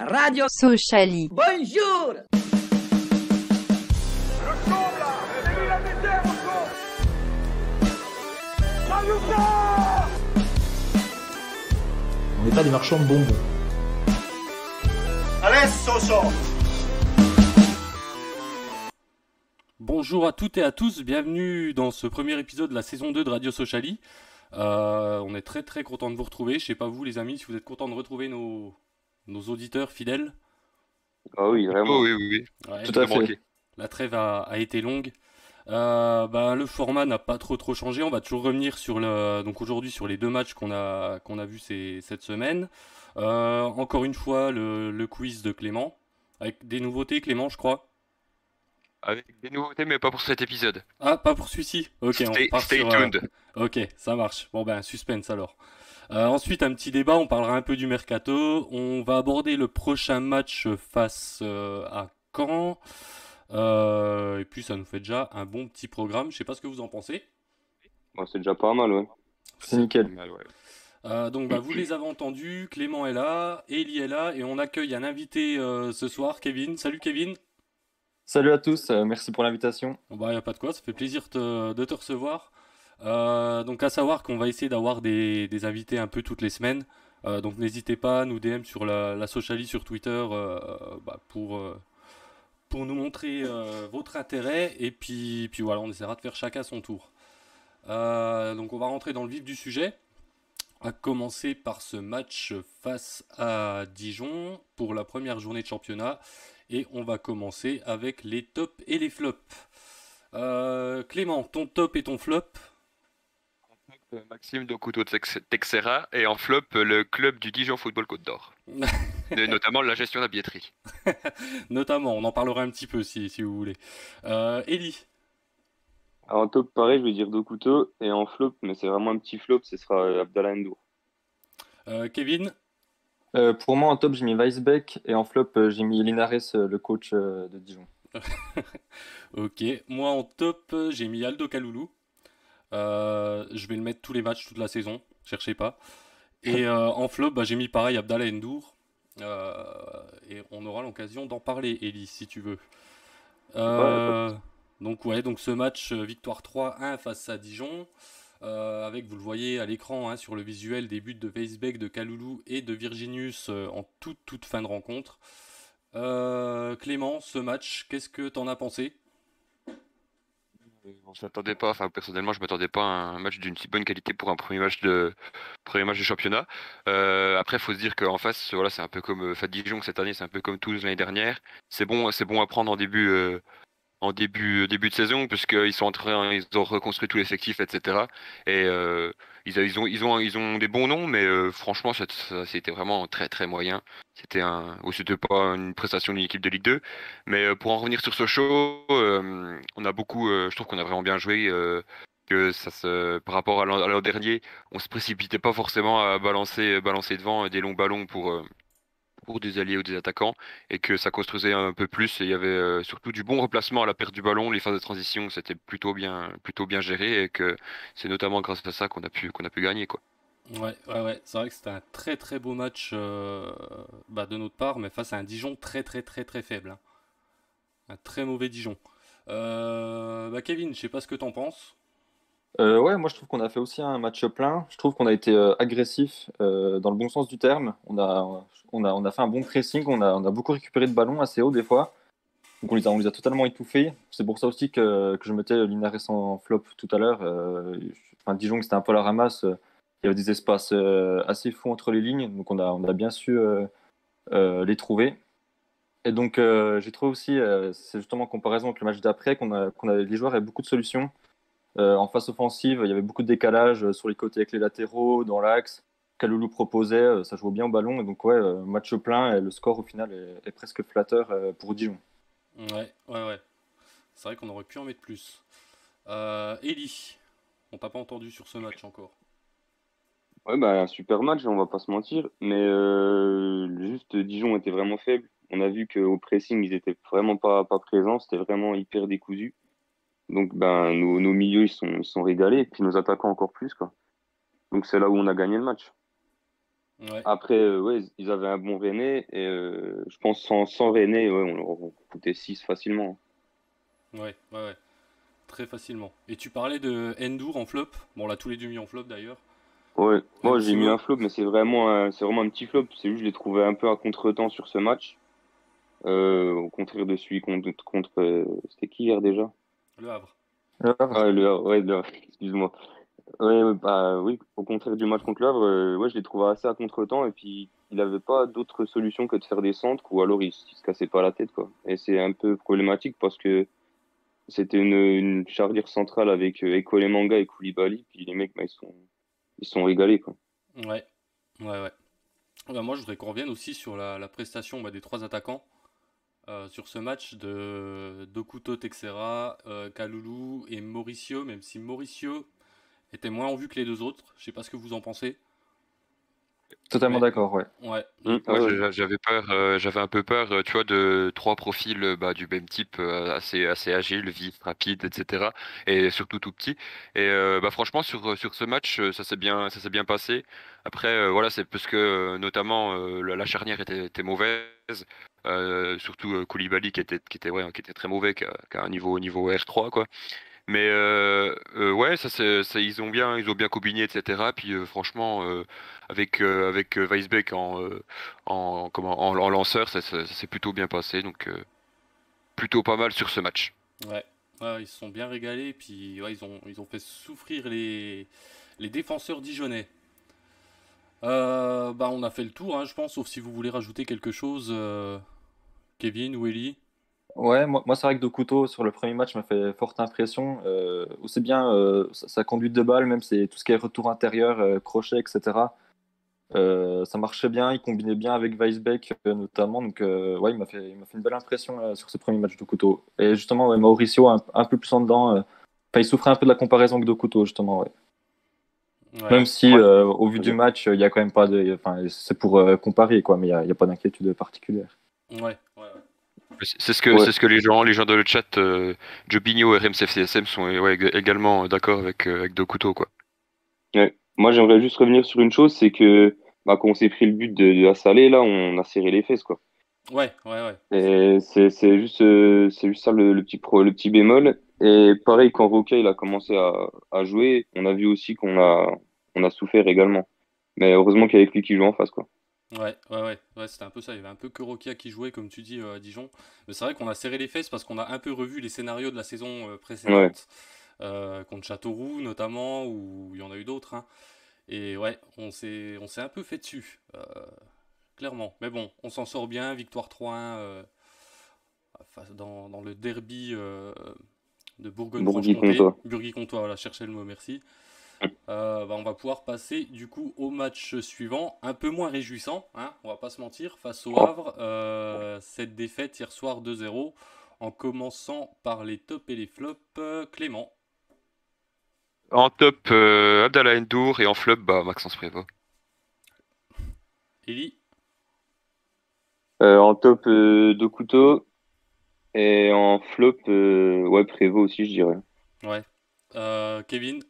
Radio Sociali. Bonjour. On n'est pas des marchands de bonbons. Allez, Soso. Bonjour à toutes et à tous, bienvenue dans ce premier épisode de la saison 2 de Radio Sociali. On est très très content de vous retrouver. Je sais pas vous les amis, si vous êtes contents de retrouver nos auditeurs fidèles. Ah oui, vraiment. Oh, oui. Ouais, Tout à fait. la trêve a été longue. Le format n'a pas trop changé. On va toujours revenir donc aujourd'hui sur les deux matchs qu'on a vus cette semaine. Encore une fois le quiz de Clément avec des nouveautés, Clément, je crois. Avec des nouveautés, mais pas pour cet épisode. Ah, pas pour celui-ci. Ok, on part Stay sur. tuned. Ok, ça marche. Bon ben, suspense alors. Ensuite, un petit débat, on parlera un peu du mercato. On va aborder le prochain match face à Caen. Et puis, ça nous fait déjà un bon petit programme. Je sais pas ce que vous en pensez. Bon, c'est déjà pas mal, ouais. C'est nickel. Donc, vous les avez entendus. Clément est là, Élie est là, et on accueille un invité ce soir, Kevin. Salut Kevin. Salut à tous, merci pour l'invitation. Bon, y a pas de quoi, ça fait plaisir de te recevoir. Donc à savoir qu'on va essayer d'avoir des invités un peu toutes les semaines. Donc n'hésitez pas à nous DM sur la Sociali sur Twitter pour nous montrer votre intérêt. Et puis voilà, on essaiera de faire chacun son tour. Donc on va rentrer dans le vif du sujet. À commencer par ce match face à Dijon pour la première journée de championnat. Et on va commencer avec les tops et les flops. Clément, ton top et ton flop? Maxime Dokuto Texera et en flop le club du Dijon Football Côte d'Or. Notamment la gestion de la billetterie. Notamment, on en parlera un petit peu si vous voulez. Élie? Alors, en top, pareil, je vais dire Dokuto. Et en flop, mais c'est vraiment un petit flop, ce sera Abdallah Ndour. Kevin? Pour moi, en top, j'ai mis Weisbeck et en flop, j'ai mis Linares, le coach de Dijon. Ok, moi en top, j'ai mis Aldo Kaloulou. Je vais le mettre tous les matchs, toute la saison, cherchez pas. Et en flop, j'ai mis pareil Abdallah Ndour. Et on aura l'occasion d'en parler, Élie, si tu veux. Donc ce match, victoire 3-1 face à Dijon. Avec, vous le voyez à l'écran sur le visuel, des buts de Weisbeck, de Kaloulou et de Virginius en toute fin de rencontre. Clément, ce match, qu'est-ce que t'en as pensé? On s'attendait pas, personnellement je m'attendais pas à un match d'une si bonne qualité pour un premier match de championnat. Après il faut se dire qu'en face, voilà, c'est un peu comme Dijon cette année, c'est un peu comme Toulouse l'année dernière. C'est bon à prendre en début de saison, puisqu'ils sont ils ont reconstruit tout l'effectif, etc. Et ils ont des bons noms, mais franchement, c'était vraiment très très moyen. C'était pas une prestation d'une équipe de Ligue 2. Mais pour en revenir sur ce show, on a beaucoup, je trouve qu'on a vraiment bien joué. Par rapport à l'an dernier, on se précipitait pas forcément à balancer devant des longs ballons pour des alliés ou des attaquants, et que ça construisait un peu plus, et il y avait surtout du bon replacement à la perte du ballon, les phases de transition c'était plutôt bien géré, et que c'est notamment grâce à ça qu'on a pu gagner, quoi. Ouais, c'est vrai que c'était un très très beau match de notre part, mais face à un Dijon très très très très faible, hein. Un très mauvais Dijon. Kevin, je sais pas ce que t'en penses. Ouais, moi je trouve qu'on a fait aussi un match plein. Je trouve qu'on a été agressif dans le bon sens du terme. On a fait un bon pressing, on a beaucoup récupéré de ballons assez haut des fois. Donc on les a totalement étouffés. C'est pour ça aussi que je mettais Linares en flop tout à l'heure. Dijon, c'était un peu la ramasse. Il y avait des espaces assez fous entre les lignes, donc on a bien su les trouver. Et donc j'ai trouvé aussi, c'est justement en comparaison avec le match d'après, les joueurs avaient beaucoup de solutions. En phase offensive, il y avait beaucoup de décalage sur les côtés avec les latéraux, dans l'axe. Kaloulou proposait, ça jouait bien au ballon. Et donc, match plein et le score au final est presque flatteur pour Dijon. Ouais. C'est vrai qu'on aurait pu en mettre plus. Élie, on t'a pas entendu sur ce match encore. Ouais, un super match, on va pas se mentir. Mais juste, Dijon était vraiment faible. On a vu qu'au pressing, ils étaient vraiment pas présents. C'était vraiment hyper décousu. Donc, nos milieux, ils sont régalés. Et puis nos attaquants encore plus, quoi. Donc, c'est là où on a gagné le match. Ouais, Après, ouais, ils avaient un bon René. Et je pense sans René, ouais, on leur foutait 6 facilement. ouais, ouais, ouais, très facilement. Et tu parlais de Endur en flop. Bon, on l'a tous les deux mis en flop d'ailleurs. Ouais, moi j'ai mis un MCO, flop, mais c'est vraiment un petit flop. C'est juste, je l'ai trouvé un peu à contre-temps sur ce match. Au contraire de celui c'était qui hier déjà? Le Havre. Le Havre. Ah, ouais, excuse-moi. Ouais, ouais, bah oui, au contraire du match contre le Havre, ouais, je l'ai trouvé assez à contre-temps et puis il n'avait pas d'autre solution que de faire des centres ou alors il se cassait pas la tête, quoi. Et c'est un peu problématique parce que c'était une charnière centrale avec Manga et Koulibaly, puis les mecs, bah, ils se sont régalés, quoi. Ouais, ouais, ouais. Bah, moi, je voudrais qu'on revienne aussi sur la prestation des trois attaquants sur ce match de Dokuto Texera, Kalulu et Mauricio, même si Mauricio était moins en vue que les deux autres. Je sais pas ce que vous en pensez, Totalement mais d'accord, ouais. ouais, Moi, Ouais, ouais. j'avais un peu peur, tu vois, de trois profils du même type, assez agiles, vifs, rapides, etc. Et surtout tout petits. Et franchement, sur ce match, ça s'est bien passé. Après, voilà, c'est parce que notamment la charnière était mauvaise. Surtout Koulibaly qui était très mauvais, qui a un niveau R3 quoi. Mais ouais, ils ont bien combiné, etc. Puis franchement, avec Weisbeck en lanceur, ça s'est plutôt bien passé. Donc plutôt pas mal sur ce match. ouais, ouais, ils se sont bien régalés. Puis ouais, ils ont fait souffrir les défenseurs dijonnais. On a fait le tour, hein, je pense, sauf si vous voulez rajouter quelque chose, Kevin ou Ellie. Ouais, moi c'est vrai que Dokuto sur le premier match m'a fait forte impression. Aussi bien sa conduite de balle, même c'est tout ce qui est retour intérieur, crochet, etc. Ça marchait bien, il combinait bien avec Weisbeck notamment. Donc ouais, il m'a fait une belle impression sur ce premier match Dokuto. Et justement, ouais, Mauricio un peu plus en dedans. Enfin, il souffrait un peu de la comparaison que Dokuto justement. Ouais. Ouais, Même si Moi, au vu du ok. match, il y a quand même pas de. Enfin, c'est pour comparer quoi, mais il y a pas d'inquiétude particulière. ouais, ouais, ouais. Ouais. C'est ce que les gens dans le chat, Jobinho et RMCFCSM sont ouais, également d'accord avec Dokuto quoi. Ouais. Moi, j'aimerais juste revenir sur une chose, c'est que bah, quand on s'est pris le but de la Salé, là, on a serré les fesses, quoi. Ouais, ouais, ouais. Et c'est juste ça le petit bémol. Et pareil, quand Roca il a commencé à jouer, on a vu aussi on a souffert également. Mais heureusement qu'il y avait lui qui joue en face, quoi. Ouais, ouais, ouais, ouais, c'était un peu ça. Il y avait un peu que Rokia qui jouait, comme tu dis, à Dijon. Mais c'est vrai qu'on a serré les fesses parce qu'on a un peu revu les scénarios de la saison Ouais. précédente, contre Châteauroux notamment, ou il y en a eu d'autres, hein. Et ouais, on s'est un peu fait dessus, clairement. Mais bon, on s'en sort bien, victoire 3-1 dans le derby de Bourgogne-Franche-Comté. Bourg-Comtois. Burgy-Comtois, voilà, cherchez le mot, merci. On va pouvoir passer du coup au match suivant, un peu moins réjouissant, hein, on va pas se mentir, face au Oh. Havre, cette défaite hier soir 2-0, en commençant par les tops et les flops. Clément, En top, Abdallah Ndour et en flop, Maxence Prévost. Eli, En top, deux couteaux. Et en flop, ouais, Prévost aussi, je dirais. ouais, Kevin,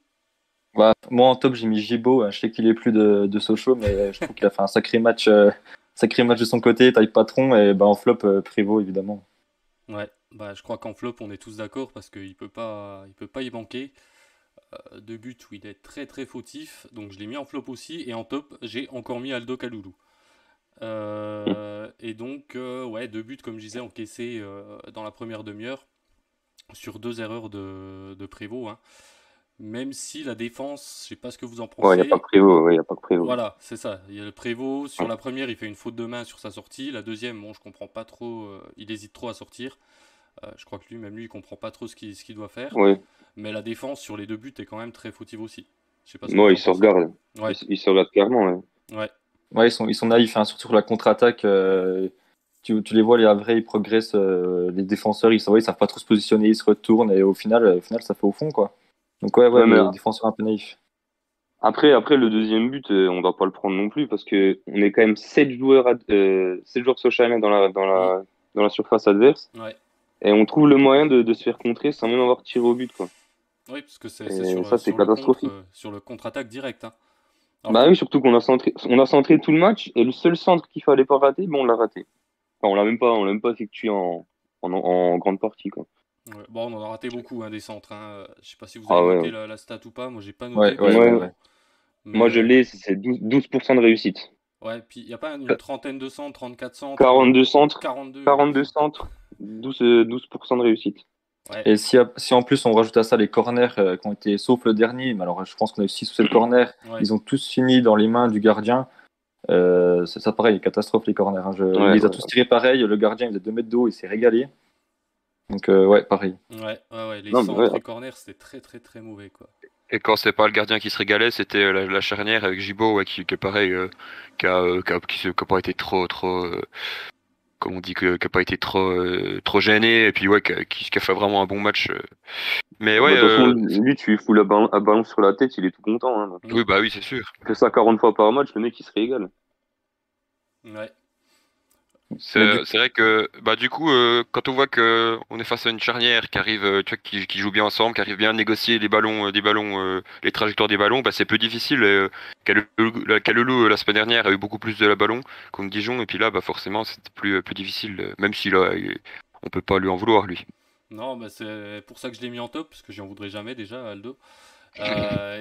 Bah, moi en top j'ai mis Gibo. Je sais qu'il est plus de Sochaux, mais je trouve qu'il a fait un sacré match de son côté, taille patron. Et bah, en flop, Prévost évidemment. ouais, je crois qu'en flop on est tous d'accord parce qu'il peut pas y manquer. Deux buts où il est très très fautif, donc je l'ai mis en flop aussi, et en top j'ai encore mis Aldo Kaloulou. Et donc, ouais, deux buts, comme je disais, encaissés dans la première demi-heure sur deux erreurs de Prévost, hein. Même si la défense, je sais pas ce que vous en Ouais, il n'y a pas que pensez. Prévost. Ouais, y a pas que Prévost. Voilà, c'est ça. Il y a le Prévost. Sur la première, il fait une faute de main sur sa sortie. La deuxième, bon, je comprends pas trop. Il hésite trop à sortir. Je crois que même lui, il comprend pas trop ce qu'il doit faire. Ouais. Mais la défense sur les deux buts est quand même très fautive aussi. Je sais pas ce que Moi, vous il en se pensez. regarde. Ouais, Il se regarde clairement. Ouais. ouais, Ouais, ils sont naïfs, hein, surtout sur la contre-attaque. Tu les vois, les Havrais, ils progressent. Les défenseurs, ils savent pas trop se positionner, ils se retournent. Et au final, ça fait au fond, quoi. Donc, ouais, Ouais, mais les défenseurs un peu naïfs. après, le deuxième but, on doit pas le prendre non plus parce que on est quand même 7 joueurs Sochaux mm, dans la surface adverse ouais. et on trouve le moyen de se faire contrer sans même avoir tiré au but, quoi. Oui, parce que c'est Et sur, ça, c'est sur le contre, catastrophique. sur le contre-attaque direct, hein. Alors Bah que, oui, surtout on a centré tout le match et le seul centre qu'il fallait pas rater, bon, on l'a raté. Enfin, on l'a même pas effectué en grande partie, quoi. ouais, bon, on en a raté beaucoup hein, des centres. Hein. Je sais pas si vous avez Ah ouais, noté ouais. la stat ou pas. Moi, j'ai pas noté Ouais, ouais, ouais, Ouais, ouais. personnellement. Mais moi je l'ai, c'est 12% de réussite. ouais, puis il y a pas une trentaine de centres, 34 centres, 42 centres, 42. 42 centres, 12% de réussite. Ouais, Et si en plus on rajoute à ça les corners qui ont été, sauf le dernier, mais alors je pense qu'on a eu 6 ou 7 corners, ouais. ils ont tous fini dans les mains du gardien. C'est ça pareil, catastrophe les corners. Hein. Il Ouais, les a ouais. tous tirés pareil, le gardien il faisait 2 mètres d'eau, il s'est régalé. Donc ouais, pareil. Ouais, les Non, mais ouais. centres et corners, c'était très très très mauvais quoi. Et quand c'est pas le gardien qui se régalait, c'était la charnière avec Gibaud, ouais, qui est pareil, qui a pas été trop, comme on dit, qui a pas été trop gêné, et puis ouais, qui a fait vraiment un bon match. Mais Ah bah, ouais, de toute façon, lui, tu lui fous à ballon sur la tête, il est tout content. Hein, donc, oui, bah oui, c'est sûr. il fait ça 40 fois par match, le mec, il se régale. Ouais, Mais du C'est vrai que bah du coup quand on voit que on est face à une charnière qui arrive tu vois, qui joue bien ensemble, qui arrive bien à négocier les ballons les trajectoires des ballons, bah c'est plus difficile. Kalulu la semaine dernière a eu beaucoup plus de la ballon contre Dijon et puis là bah forcément c'était plus difficile même si là on peut pas lui en vouloir lui. non, bah c'est pour ça que je l'ai mis en top, parce que j'en voudrais jamais déjà, Aldo.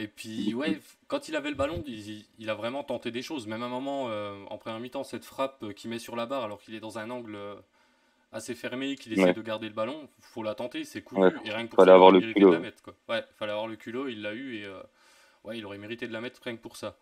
Et puis, ouais, quand il avait le ballon, il a vraiment tenté des choses. Même à un moment, en première mi-temps, cette frappe qu'il met sur la barre alors qu'il est dans un angle assez fermé, qu'il essaie Ouais, de garder le ballon, faut la tenter, c'est ouais, couillu. Et rien que pour ça, fallait il avoir aurait le mérité de la culot. mettre, quoi. Ouais, fallait avoir le culot, il l'a eu et ouais, il aurait mérité de la mettre rien que pour ça.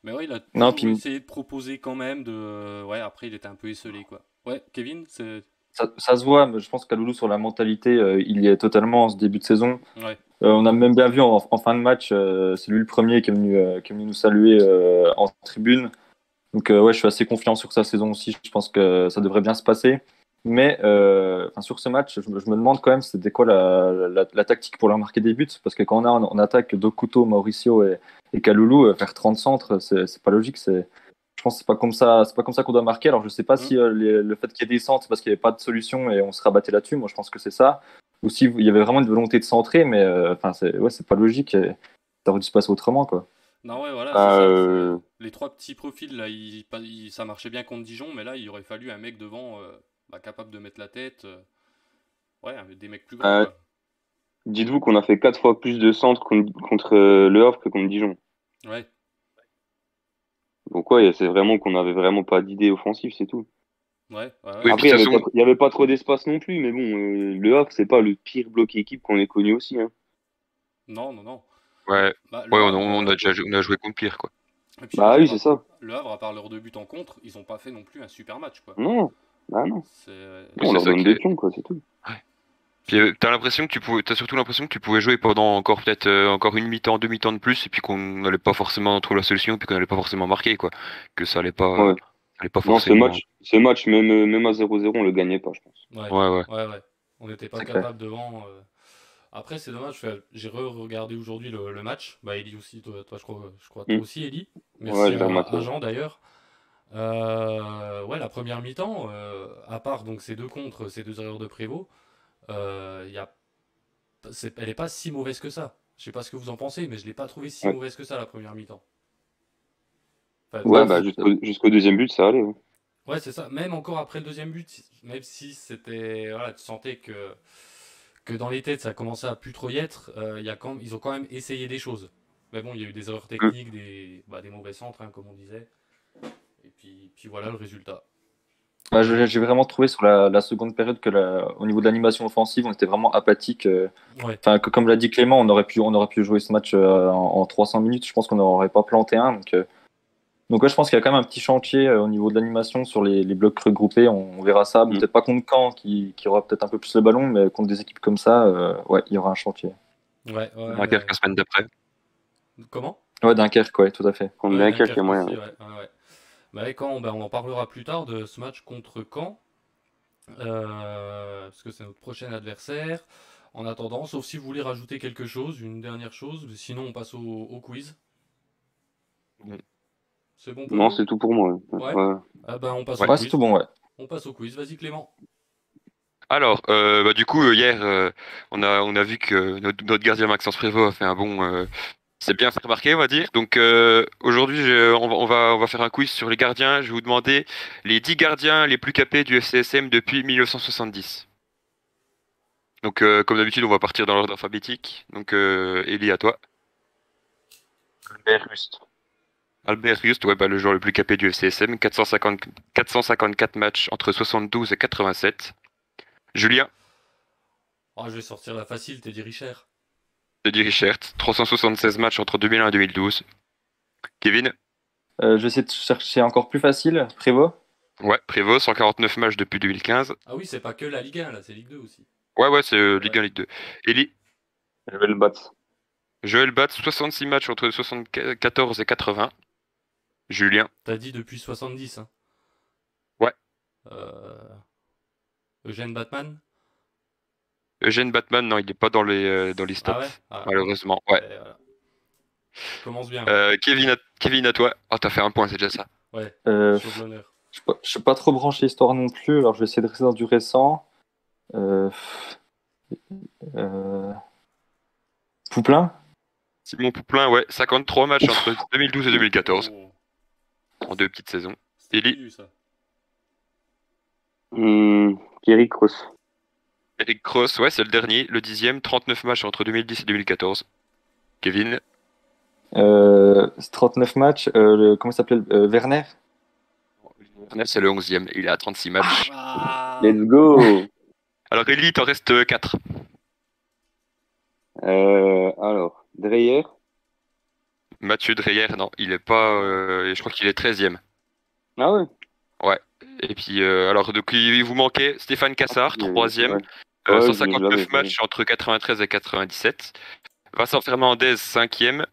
Mais ouais, il a non, toujours puis essayé de proposer quand même de. Ouais, après, il était un peu esselé, quoi. Ouais, Kevin, c'est. ça se voit, mais je pense qu'Aloulou sur la mentalité, il y est totalement en ce début de saison. Ouais. On a même bien vu en fin de match, c'est lui le premier qui est venu nous saluer en tribune. Donc ouais, je suis assez confiant sur sa saison aussi. Je pense que ça devrait bien se passer. Mais enfin, sur ce match, je me demande quand même c'était quoi la tactique pour leur marquer des buts. Parce que quand on attaque Dokuto, Mauricio et Kaloulou, faire 30 centres, c'est pas logique. Je pense que c'est pas comme ça qu'on doit marquer. Alors je sais pas Hmm. si le fait qu'il y ait des centres, c'est parce qu'il n'y avait pas de solution et on se rabattait là-dessus. Moi je pense que c'est ça. Ou s'il y avait vraiment une volonté de centrer, mais enfin c'est pas logique. Et ça aurait dû se passer autrement quoi. Non, ouais, voilà, c'est Bah, ça. Les trois petits profils, là, ça marchait bien contre Dijon, mais là, il aurait fallu un mec devant bah, capable de mettre la tête. Ouais, des mecs plus grands, euh, quoi. dites-vous qu'on a fait 4 fois plus de centres contre Le Havre que contre Dijon. Ouais, Donc ouais, c'est vraiment qu'on avait vraiment pas d'idée offensive, c'est tout. Oui, ouais, puis Après, de il y toute avait pas, façon il y avait pas trop d'espace non plus, mais bon, Le Havre, c'est pas le pire bloc équipe qu'on ait connu aussi. Hein. non, non, non. ouais Bah, ouais Le Havre, on a joué contre pire quoi. et puis Bah oui, c'est ça. Le Havre, à part leurs deux buts en contre, ils ont pas fait non plus un super match, quoi. Non, bah non. C'est, Oui, On c'est leur ça donne qui des est. pions, quoi, c'est tout. Ouais. Puis t'as surtout l'impression que tu pouvais jouer pendant encore peut-être encore une mi-temps, deux mi-temps de plus, et puis qu'on n'allait pas forcément trouver la solution, puis qu'on n'allait pas forcément marquer, quoi. Que Ouais. ça allait pas Non, ce forcément. match, ce match même à 0-0, on le gagnait pas, je pense. ouais, Ouais, ouais. ouais. On n'était pas C'est clair. capable devant. Après, c'est dommage, j'ai re-regardé aujourd'hui le match. Bah, Ellie aussi, toi, je crois toi Hmm. aussi, Ellie. Ouais, Merci je l'ai rematé. à Jean d'ailleurs. Ouais, la première mi-temps, à part donc ces deux contres, ces deux erreurs de Prévost, y a, elle est pas si mauvaise que ça. Je sais pas ce que vous en pensez, mais je l'ai pas trouvé si Ouais, mauvaise que ça la première mi-temps. Enfin, ouais Ouais, bah jusqu'au deuxième but, ça allait. Ouais. ouais, c'est ça. Même encore après le deuxième but, même si c'était, voilà, tu sentais que dans les têtes ça commençait à plus trop y être, ils ont quand même essayé des choses. Mais bon, il y a eu des erreurs Hmm. techniques, des mauvais centres, hein, comme on disait. Et puis voilà le résultat. Ouais, j'ai vraiment trouvé sur la seconde période que au niveau de l'animation offensive, on était vraiment apathique. Ouais. Enfin, comme l'a dit Clément, on aurait pu jouer ce match en 300 minutes. Je pense qu'on n'aurait pas planté un. Donc ouais, je pense qu'il y a quand même un petit chantier au niveau de l'animation sur les blocs regroupés. On verra ça. Bon, Hmm. peut-être pas contre Caen qui aura peut-être un peu plus le ballon, mais contre des équipes comme ça, ouais, il y aura un chantier. Ouais. Dunkerque la semaine d'après. Comment? Ouais, Dunkerque, ouais, tout à fait. Contre Ouais, Dunkerque, il y a Dunkerque moyen. aussi, ouais. Bah, et Caen, bah, on en parlera plus tard de ce match contre Caen, parce que c'est notre prochain adversaire. En attendant, sauf si vous voulez rajouter quelque chose, une dernière chose, sinon on passe au quiz. Bon. C'est bon pour Non, vous? c'est tout pour moi. Ouais. Ouais. Ah ben on passe Ouais. au Ouais, c'est quiz. tout bon, ouais. On passe au quiz. Vas-y Clément. Alors, bah, du coup, hier, on a vu que notre gardien Maxence Prévost a fait C'est bien fait remarquer, on va dire. Donc aujourd'hui, on va faire un quiz sur les gardiens. Je vais vous demander les 10 gardiens les plus capés du FCSM depuis 1970. Donc comme d'habitude, on va partir dans l'ordre alphabétique. Donc Elie, à toi. Albert Rust. Albert Just, ouais, bah, le joueur le plus capé du FCSM, 454 matchs entre 72 et 87. Julien, Oh, je vais sortir la facile, Teddy Richer. Teddy Richert, 376 matchs entre 2001 et 2012. Kevin, Je vais essayer de chercher encore plus facile. Prévost. ouais, Prévost, 149 matchs depuis 2015. Ah oui, c'est pas que la Ligue 1, là, c'est Ligue 2 aussi. Ouais, c'est Ligue 1, Ligue 2. Elie, Joël Batz. Joël Batz, 66 matchs entre 74 et 80. Julien, T'as dit depuis 70, hein. Ouais. Eugène Batman. Eugène Batman, non, il n'est pas dans les stats, Ah ouais. Ah, malheureusement. Ouais. voilà. Commence bien. Kevin, à toi. Oh, t'as fait un point, c'est déjà ça. Ouais, Euh, sur l'honneur. je suis pas trop branché histoire non plus, alors je vais essayer de rester dans du récent. Euh, euh, Pouplin. Simon Pouplin, ouais, 53 matchs entre 2012 et 2014, Oh, en 2 petites saisons. c'était Elie, connu, ça. Thierry Cross. Eric Cross, ouais, c'est le dernier, le 10e, 39 matchs entre 2010 et 2014. Kevin, 39 matchs. Comment il s'appelait Werner. Ernest, c'est le 11e, il est à 36 matchs. Ah, Let's go. Alors Elie, t'en restes 4. Alors, Dreyer. Mathieu Dreyer, non, il est pas. Je crois qu'il est 13e. Ah ouais. Et puis, alors, donc, il vous manquait Stéphane Cassard, 3e, Ouais. Ouais, je 159 l'avais. matchs entre 93 et 97. Vincent Fernandez, 5e,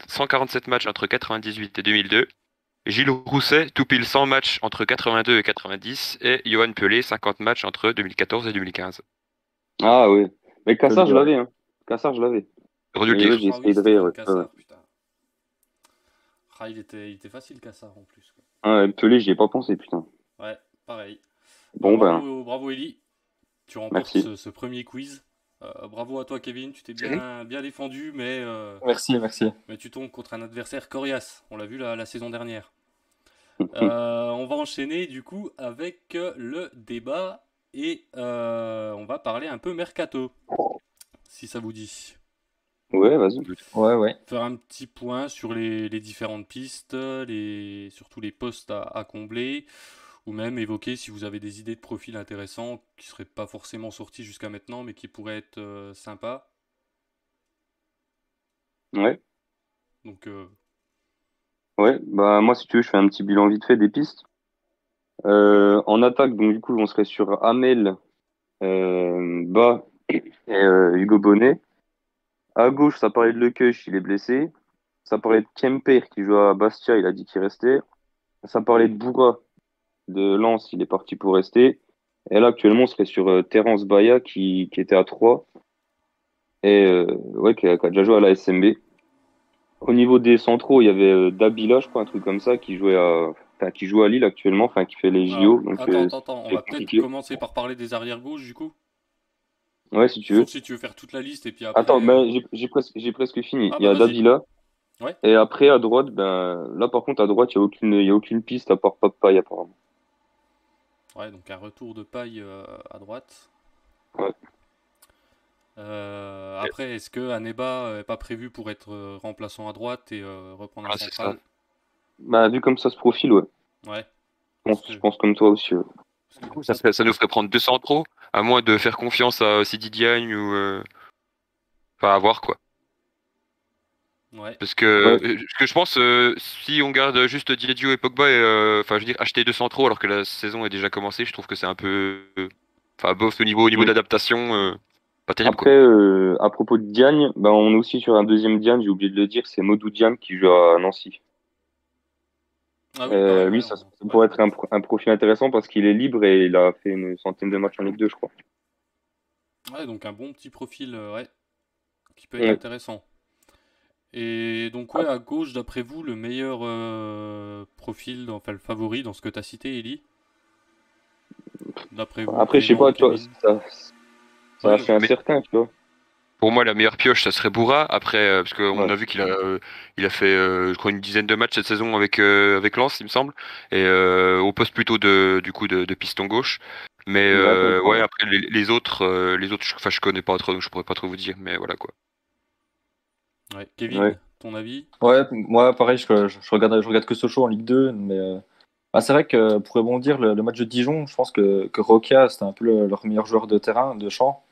147 matchs entre 98 et 2002. Gilles Rousset, tout pile 100 matchs entre 82 et 90. Et Johan Pelé, 50 matchs entre 2014 et 2015. Ah ouais. Mais Cassard, je Joli, l'avais. Hein. Cassard, je l'avais. J'aurais dû le Mais ouais, dire. j'ai ah oui, essayé Dreyer. Stéphane Ouais. Cassard, putain. Ah, il était facile, Cassard, en plus, quoi. Ah, Pelé, j'y ai pas pensé, putain. Ouais, pareil. Bon, Bravo Ellie. Tu remportes Merci. ce premier quiz. Bravo à toi Kevin, tu t'es bien défendu, mais Merci. tu tombes contre un adversaire coriace. On l'a vu la saison dernière. On va enchaîner du coup avec le débat et on va parler un peu mercato, si ça vous dit. Ouais, vas-y. Ouais. Faire un petit point sur les différentes pistes, surtout les postes à combler, ou même évoquer si vous avez des idées de profils intéressants qui ne seraient pas forcément sortis jusqu'à maintenant, mais qui pourraient être sympas. Ouais. Donc, Ouais, bah moi, si tu veux, je fais un petit bilan vite fait des pistes. En attaque, donc du coup, on serait sur Amel, Bas et Hugo Bonnet. À gauche, ça parlait de Lequeuch, il est blessé. Ça parlait de Kemper qui joue à Bastia, il a dit qu'il restait. Ça parlait de Boura de Lens, il est parti pour rester. Et là, actuellement, on serait sur Terence Baya qui était à 3 et ouais, qui a déjà joué à la SMB. Au niveau des centraux, il y avait Dabila, je crois, un truc comme ça, qui joue à Lille actuellement, enfin qui fait les JO. alors, Donc attends, on c'est va peut-être compliqué. commencer par parler des arrières-gauches du coup. Ouais, si tu veux. Sauf si tu veux faire toute la liste et puis après. Attends, ben, j'ai presque fini. Ah Il y bah a vas-y. Dabila. Ouais. Et après, à droite, ben, là, par contre, à droite, il y a aucune piste à part Papaye, apparemment. Ouais, donc un retour de paille à droite. Ouais. Après, est-ce que Aneba n'est pas prévu pour être remplaçant à droite et reprendre un Ah, c'est central? ça. Bah, vu comme ça se profile, ouais. Ouais. Je pense comme toi aussi. Ouais. Parce Du que- coup, ça nous ferait prendre 2 centraux, à moins de faire confiance à Sidi Diagne ou. Enfin, à voir quoi. Ouais. Parce que, Ouais. ce que je pense, si on garde juste Diédhiou et Pogba, enfin, je veux dire, acheter 2 centraux alors que la saison est déjà commencée, je trouve que c'est un peu. Enfin, bof, au niveau Mm. d'adaptation, pas terrible quoi. Après, à propos de Diagne, ben, on est aussi sur un deuxième Diagne, j'ai oublié de le dire, c'est Modou Diagne qui joue à Nancy. Ah oui, pareil, Lui, ouais, ça ouais. pourrait être un profil intéressant parce qu'il est libre et il a fait une centaine de matchs en Ligue 2, je crois. Ouais, donc un bon petit profil, ouais, qui peut être Ouais. intéressant. Et donc, ouais, à gauche, d'après vous, le meilleur profil, enfin le favori dans ce que tu as cité, Ellie? D'après vous, Après, je sais Clément, pas, tu vois, Kevin? ça Ouais, a fait un mais- certain, tu vois. Pour moi, la meilleure pioche, ça serait Boura. Après, parce qu'on Ouais. a vu qu'il a fait, je crois, une dizaine de matchs cette saison avec Lens, il me semble. Et au poste plutôt du coup, de piston gauche. Mais D'accord. ouais, après, les autres, enfin, je connais pas trop, donc je pourrais pas trop vous dire. Mais voilà, quoi. Ouais. Kevin, Ouais. ton avis? Ouais, moi pareil, je regarde que Sochaux en Ligue 2, mais c'est vrai que pour rebondir, le match de Dijon, je pense que Roca, c'était un peu leur meilleur joueur de terrain, de champ.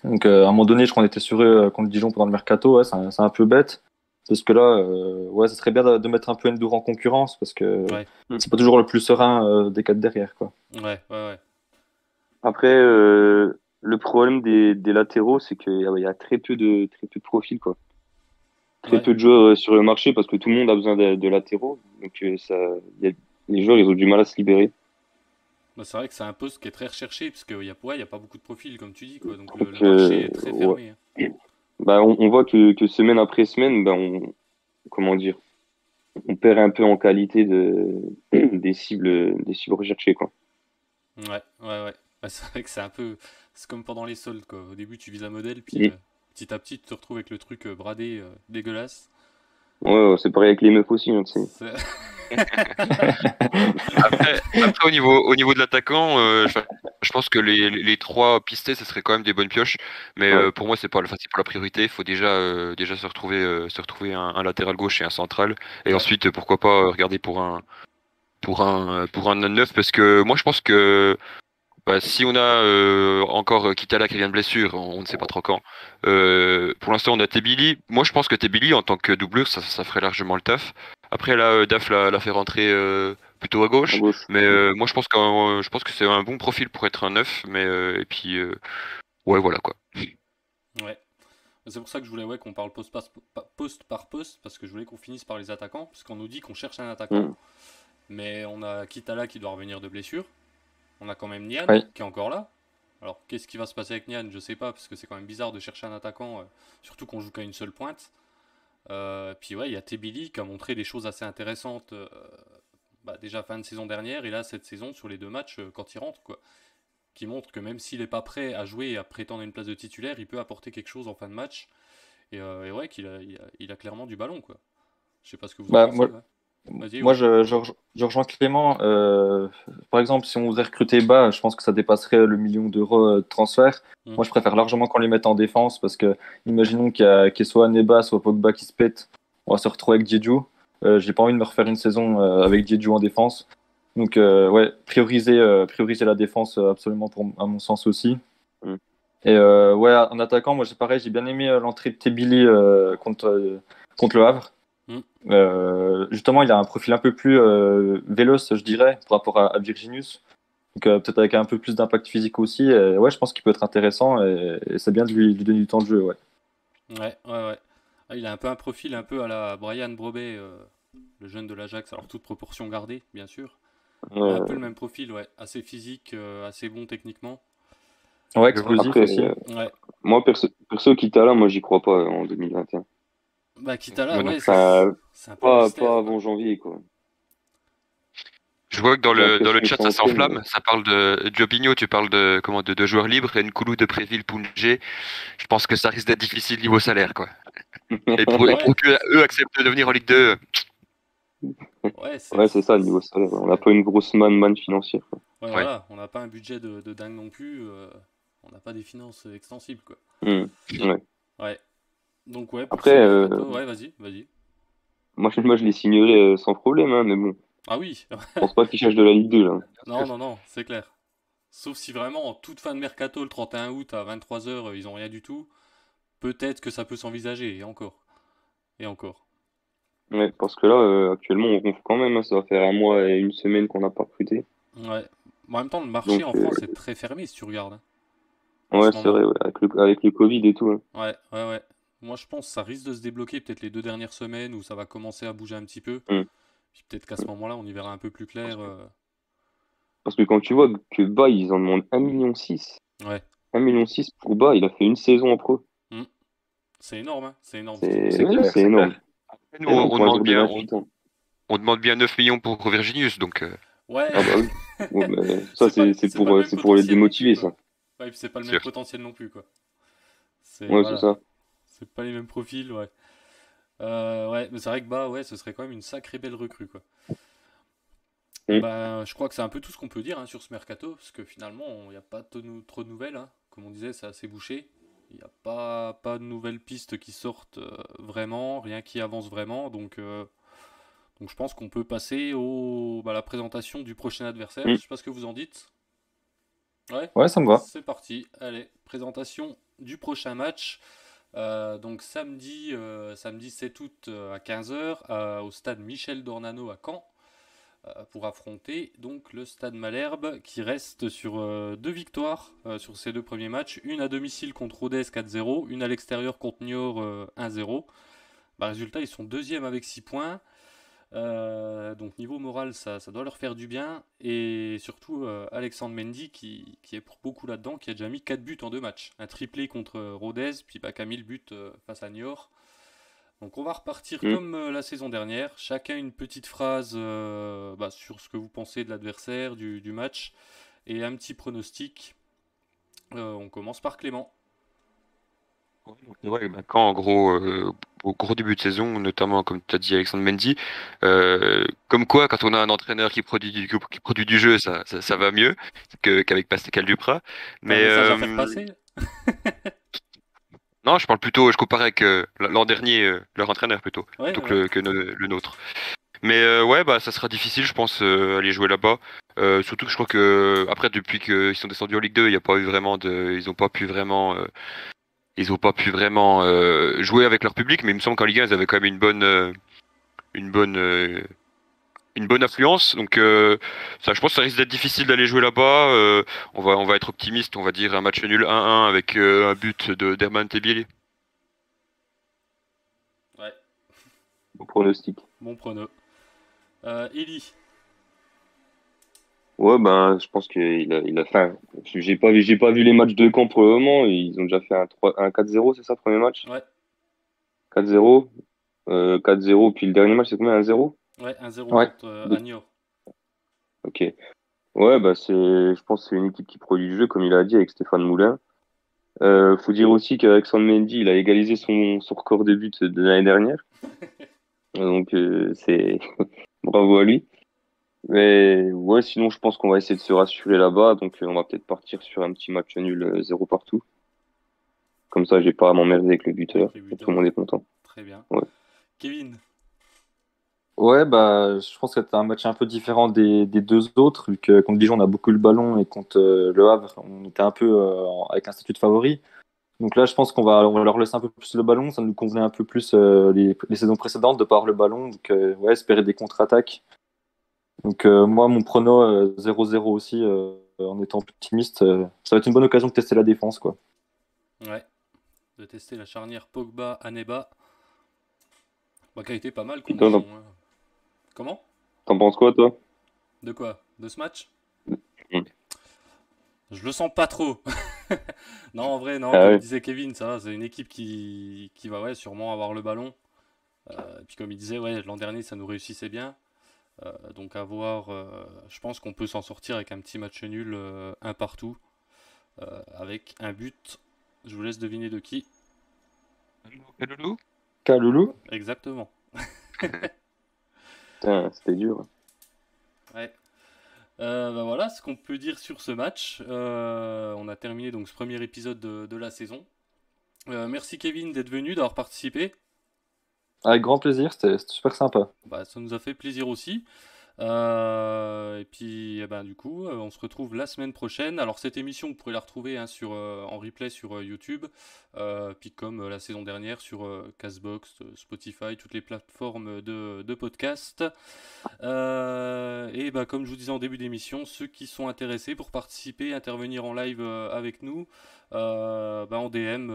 Donc à un moment donné, je crois qu'on était sur eux contre Dijon pendant le mercato, ouais, c'est un peu bête. Parce que là, ouais, ça serait bien de mettre un peu Ndour en concurrence, parce que Ouais. c'est pas toujours le plus serein des quatre derrière, quoi. Ouais. Après, le problème des latéraux, c'est qu'il y a très peu de profils, quoi. Très Ouais. peu de joueurs sur le marché parce que tout le monde a besoin de latéraux. Donc, les joueurs, ils ont du mal à se libérer. Bah, c'est vrai que c'est un poste qui est très recherché, parce qu'il y a pas beaucoup de profils, comme tu dis, quoi. Donc le Donc, marché est très ouais. fermé. Bah, on voit que semaine après semaine, bah, comment dire, on perd un peu en qualité des cibles recherchées, quoi. Ouais. Bah, c'est vrai que c'est un peu. C'est comme pendant les soldes, quoi. Au début, tu vises un modèle, puis Mm. petit à petit, tu te retrouves avec le truc bradé, dégueulasse. Ouais, c'est pareil avec les meufs aussi, hein, tu sais. C'est- Après au niveau de l'attaquant, je pense que les trois pistés, ce serait quand même des bonnes pioches. Mais Ouais. pour moi, c'est pas la priorité. Il faut déjà se retrouver un latéral gauche et un central. Et Ouais. ensuite, pourquoi pas regarder pour un 9, parce que moi, je pense que bah, si on a encore Kitala qui vient de blessure, on ne sait pas trop quand. Pour l'instant, on a Tebili. Moi, je pense que Tebili, en tant que doublure, ça ferait largement le taf. Après, là, Daf l'a fait rentrer plutôt à À gauche. gauche. Mais moi, je pense que c'est un bon profil pour être un 9. Mais et puis, ouais, voilà quoi. Ouais. C'est pour ça que je voulais qu'on parle poste par poste, parce que je voulais qu'on finisse par les attaquants, parce qu'on nous dit qu'on cherche un attaquant, Mm. mais on a Kitala qui doit revenir de blessure. On a quand même Nian Oui. qui est encore là. Alors, qu'est-ce qui va se passer avec Nian? Je sais pas, parce que c'est quand même bizarre de chercher un attaquant, surtout qu'on joue qu'à une seule pointe. Puis ouais, il y a Tebili qui a montré des choses assez intéressantes déjà fin de saison dernière, et là cette saison sur les deux matchs quand il rentre, quoi. Qui montre que même s'il n'est pas prêt à jouer et à prétendre une place de titulaire, il peut apporter quelque chose en fin de match. Et ouais, il a clairement du ballon, quoi. Je sais pas ce que vous en Bah, pensez, moi, ouais. Vas-y, Moi, ouais. je rejoins Clément. Par exemple, si on voudrait recruter bas, je pense que ça dépasserait le million d'euros de transfert. Mm. Moi, je préfère largement qu'on les mette en défense parce que, imaginons qu'il y ait soit Neba, soit Pogba qui se pète, on va se retrouver avec Diédhiou. J'ai pas envie de me refaire une saison avec Diédhiou en défense. Donc, ouais, prioriser la défense absolument à mon sens aussi. Mm. Et ouais, en attaquant, moi, c'est pareil, j'ai bien aimé l'entrée de Tebili contre le Havre. Mm. Justement, il a un profil un peu plus véloce, je dirais, par rapport à Virginius. Donc, peut-être avec un peu plus d'impact physique aussi. Et ouais, je pense qu'il peut être intéressant et c'est bien de lui donner du temps de jeu. Ouais. Ouais. Ah, il a un peu un profil un peu à la Brian Brobey, le jeune de l'Ajax. Alors, toute proportion gardée, bien sûr. Mais un peu le même profil, ouais. Assez physique, assez bon techniquement. Ouais, Je vois. explosif Après, aussi. Ouais. moi, perso, Kitala, moi, j'y crois pas en 2021. Bah, Kitala, Moi non ouais, plus. c'est un peu le mystère, Pas quoi. avant janvier, quoi. Je vois que J'ai dans le l'impression que chat ça ça entraîne. s'enflamme, ça parle de Jobinho, tu parles de joueurs libres, et Nkoulou de Préville, Poungé. Je pense que ça risque d'être difficile niveau salaire, quoi. Et Ouais, pour que eux acceptent de venir en Ligue 2, ouais, Ouais, c'est ça, niveau salaire. On n'a pas une grosse manne financière, quoi. Ouais, ouais. voilà, on n'a pas un budget de dingue non plus. On n'a pas des finances extensibles, quoi. Ouais. Ouais. Donc, ouais, pour ce Après, mercato, ouais, vas-y. moi, je les signerais sans problème, hein, mais bon, Ah oui, je pense pas qu'ils cherchent de la Ligue 2, là. non, c'est clair. Sauf si vraiment, en toute fin de mercato, le 31 août à 23h, ils ont rien du tout, peut-être que ça peut s'envisager, et encore. Et encore. Ouais, parce que là, actuellement, on ronfle quand même, hein. Ça va faire un mois et une semaine qu'on n'a pas recruté. Ouais. Mais en même temps, le marché Donc, en France est très fermé, si tu regardes, hein, en ouais, ce c'est moment. vrai, ouais, avec le Covid et tout, hein. Ouais. Moi, je pense que ça risque de se débloquer peut-être les 2 dernières semaines où ça va commencer à bouger un petit peu. Hum. Puis peut-être qu'à ce moment-là, on y verra un peu plus Parce clair. que, parce que quand tu vois que Bas, ils en demandent 1,6 million. Ouais. 1,6 million pour Bas, il a fait une saison en pro. Hmm. C'est énorme, hein. C'est énorme, je trouve. C'est C'est ouais, clair, c'est c'est énorme. clair. Nous, C'est énorme on pour un demande joueur de bien, 28 ans. on demande bien 9 millions pour Virginius, donc Ouais, Ah bah oui. Ouais, mais ça, c'est pas le même c'est pour les potentiel non plus, démotiver, quoi. ça. Ouais, puis c'est pas le même sûr. potentiel non plus, quoi. C'est Ouais, c'est voilà. ça. C'est pas les mêmes profils, ouais. Ouais, mais c'est vrai que bah ouais, ce serait quand même une sacrée belle recrue, quoi. Mm. Bah, je crois que c'est un peu tout ce qu'on peut dire hein, sur ce mercato, parce que finalement, il n'y a pas trop de nouvelles. Hein. Comme on disait, c'est assez bouché. Il n'y a pas de nouvelles pistes qui sortent vraiment, rien qui avance vraiment. Donc je pense qu'on peut passer à la présentation du prochain adversaire. Mm. Je sais pas ce que vous en dites. Ouais, Ouais, ça me va. c'est parti. Allez, présentation du prochain match. Donc samedi 7 août à 15 h au stade Michel Dornano à Caen pour affronter donc le Stade Malherbe qui reste sur deux victoires sur ses deux premiers matchs, une à domicile contre Rodez 4-0, une à l'extérieur contre Niort 1-0. Bah, résultat, ils sont deuxièmes avec 6 points. Donc niveau moral, ça doit leur faire du bien. Et surtout Alexandre Mendy qui est pour beaucoup là-dedans, qui a déjà mis 4 buts en 2 matchs. Un triplé contre Rodez, puis qui a mis le but face à Niort. Donc on va repartir Mm. comme la saison dernière, chacun une petite phrase sur ce que vous pensez de l'adversaire, du match, et un petit pronostic. On commence par Clément. Ouais, bah, quand en gros, au gros début de saison, notamment comme tu as dit Alexandre Mendy, comme quoi quand on a un entraîneur qui produit du jeu, ça va mieux qu'avec Pascal Duprat. T'as un Mais message à faire passer? non, je parle plutôt, je compare avec l'an dernier, leur entraîneur plutôt, Ouais, plutôt ouais. le nôtre. Mais ouais, bah ça sera difficile, je pense, aller jouer là-bas. Surtout que je crois que après, depuis qu'ils sont descendus en Ligue 2, il y a pas eu vraiment ils ont pas pu vraiment jouer avec leur public. Mais il me semble qu'en Ligue 1, ils avaient quand même une bonne, euh, une bonne affluence. Donc ça, je pense que ça risque d'être difficile d'aller jouer là-bas. On va être optimiste, on va dire un match nul 1-1 avec un but de d'Herman Tebiel. Ouais, Au pronostic. bon prono. Eli. Ouais, ben, je pense qu'il a fait j'ai pas vu les matchs de camp pour le moment. Ils ont déjà fait un 4-0, c'est ça, premier match? Ouais, 4-0, 4-0, puis le dernier match, c'est combien? 1-0? ouais, 1-0 Ouais. contre Donc, Agno. ok. Ouais, bah, je pense que c'est une équipe qui produit du jeu, comme il a dit, avec Stéphane Moulin. Faut dire aussi qu'Alexandre Mendy, il a égalisé son record de buts de l'année dernière. Donc, bravo à lui. Mais ouais, sinon, je pense qu'on va essayer de se rassurer là-bas. Donc, on va peut-être partir sur un petit match nul 0 partout. Comme ça, j'ai pas à m'emmerder avec le buteur. Avec les Et tout le buteurs. monde est content. Très bien. Ouais. Kevin. Ouais, bah, je pense que c'était un match un peu différent des deux autres, vu que contre Dijon, on a beaucoup le ballon et contre Le Havre, on était un peu avec un statut de favori. Donc là, je pense on va leur laisser un peu plus le ballon. Ça nous convenait un peu plus les saisons précédentes de pas avoir le ballon. Donc, ouais, espérer des contre-attaques. Donc, moi, mon prono 0-0 aussi, en étant optimiste, ça va être une bonne occasion de tester la défense, quoi. Ouais, de tester la charnière Pogba-Aneba. Bah, qui a été pas mal Puis contre toi, Dijon. Hein. Comment? t'en penses quoi, toi? De quoi? De ce match? Hmm. Je le sens pas trop. Non, en vrai, non, Ah comme ouais. disait Kevin, ça va, c'est une équipe qui va ouais, sûrement avoir le ballon. Et puis comme il disait, ouais, l'an dernier, ça nous réussissait bien. Donc à voir, je pense qu'on peut s'en sortir avec un petit match nul, un partout, avec un but. Je vous laisse deviner de qui. Et Loulou. Kaloulou? Exactement. Putain, c'était dur. Ouais. Bah voilà ce qu'on peut dire sur ce match. On a terminé donc ce premier épisode de la saison. Merci Kevin d'être venu, d'avoir participé. Avec grand plaisir, c'était super sympa. Bah, ça nous a fait plaisir aussi. Et puis, eh ben, du coup, on se retrouve la semaine prochaine. Alors, cette émission, vous pourrez la retrouver hein, en replay sur YouTube. Puis, comme la saison dernière, sur Castbox, Spotify, toutes les plateformes de podcast. Et bah, comme je vous disais en début d'émission, ceux qui sont intéressés pour participer, intervenir en live avec nous, en DM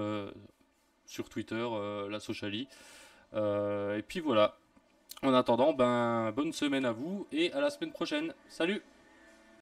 sur Twitter, la Sociali. Et puis voilà. En attendant, bonne semaine à vous et à la semaine prochaine. Salut!